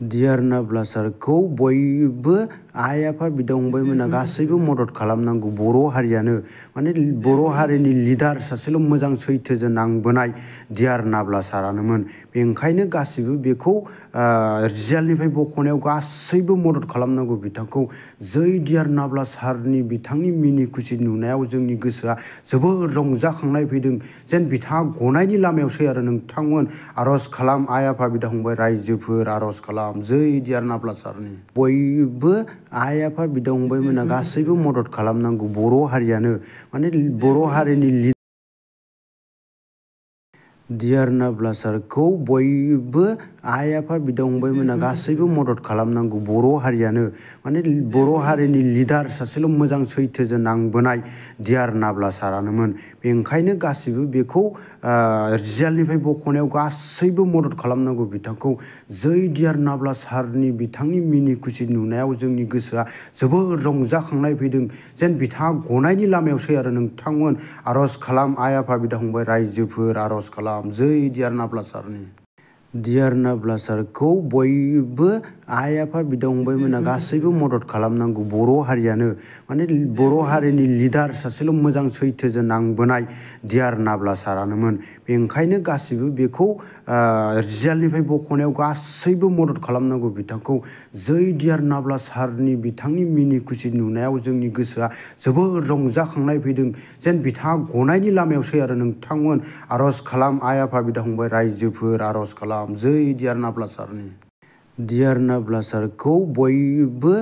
Dear नाब्ला सारखौ बयबो आइ आफा बिदा फंबायमोना गासैबो मदद खालामनांगौ। बर' हारियानो माने बर' हारिनि लिडार सासेल' मोजां सैथोजों नांबोनाय डियार नाब्ला सारानोमोन। बेनिखायनो गासिबो बेखौ रिजाल्टनिफ्राय बख'नायाव गासैबो मदद खालामनांगौ बिथांखौ। जै डियार नाब्ला सारनि बिथांनि मिनि खुसि नुनायाव जोंनि गोसोआ जोबोर रंजाखांनाय फैदों। जेन बिथाङा गनायनि लामायावसै आरो नोंथांमोन आर'ज खालाम आइ आफा बिदा फंबाय रायजोफोर आर'ज खालाम जै डियार नाब्ला सारनि। बयबो आइ आफा बिदा फंबायमोना गासैबो मदद खालामनांगौ। बर' हारियानो माने बर' हारिनि डियार नाब्ला सारखौ बयबो आइ आफा बिदा फंबायमोना गासैबो मदद खालामनांगौ। बर' हारियानो माने बर' हारिनि लिडार सासेल' मोजां सैथोजों नांबोनाय डियार नाब्ला सारानोमोन। बेनिखायनो गासिबो बेखौ रिजाल्टनिफ्राय बख'नायाव गासैबो मदद खालामनांगौ बिथांखौ। जै डियार नाब्ला सारनि बिथांनि मिनि खुसि नुनायाव जोंनि गोसोआ जोबोर रंजाखांनाय फैदों। जेन बिथाङा गनायनि लामायावसै आरो नोंथांमोन आर'ज खालाम आइ आफा बिदा फंबाय रायजोफोर आर'ज खालाम जै डियार नाब्ला सारनि। डियार नाब्ला सारखौ बयबो आइ आफा बिदा फंबायमोना गासैबो मदद खालामनांगौ। बर' हारियानो माने बर' हारिनि लिडार सासेल' मोजां सैथोजों नांबोनाय डियार नाब्ला सारानोमोन। बेनिखायनो गासिबो बेखौ रिजाल्टनिफ्राय बख'नायाव गासैबो मदद खालामनांगौ बिथांखौ। जै डियार नाब्ला सारनि बिथांनि मिनि खुसि नुनायाव जोंनि गोसोआ जोबोर रंजाखांनाय फैदों। जेन बिथाङा गनायनि लामायावसै आरो नोंथांमोन आर'ज खालाम आइ आफा बिदा फंबाय रायजोफोर आर'ज खालाम जै डियार नाब्ला सारनि। डियार नाब्ला सारखौ बयबो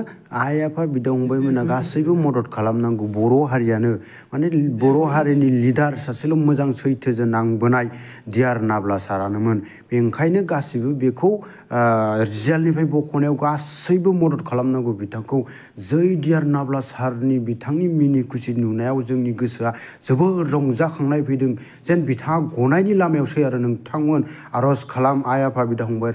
आइ आफा बिदा फंबायमोना गासैबो मदद खालामनांगौ। बर' हारियानो माने बर' हारिनि लिडार सासेल' मोजां सैथोजों नांबोनाय डियार नाब्ला सारानोमोन। बेनिखायनो गासिबो बेखौ रिजाल्टनिफ्राय बख'नायाव गासैबो मदद खालामनांगौ बिथांखौ। जै डियार नाब्ला सारनि बिथांनि मिनि खुसि नुनायाव जोंनि गोसोआ जोबोर रंजाखांनाय फैदों। जेन बिथाङा गनायनि लामायावसै आरो नोंथांमोन आर'ज खालाम आइ आफा बिदा फंबाय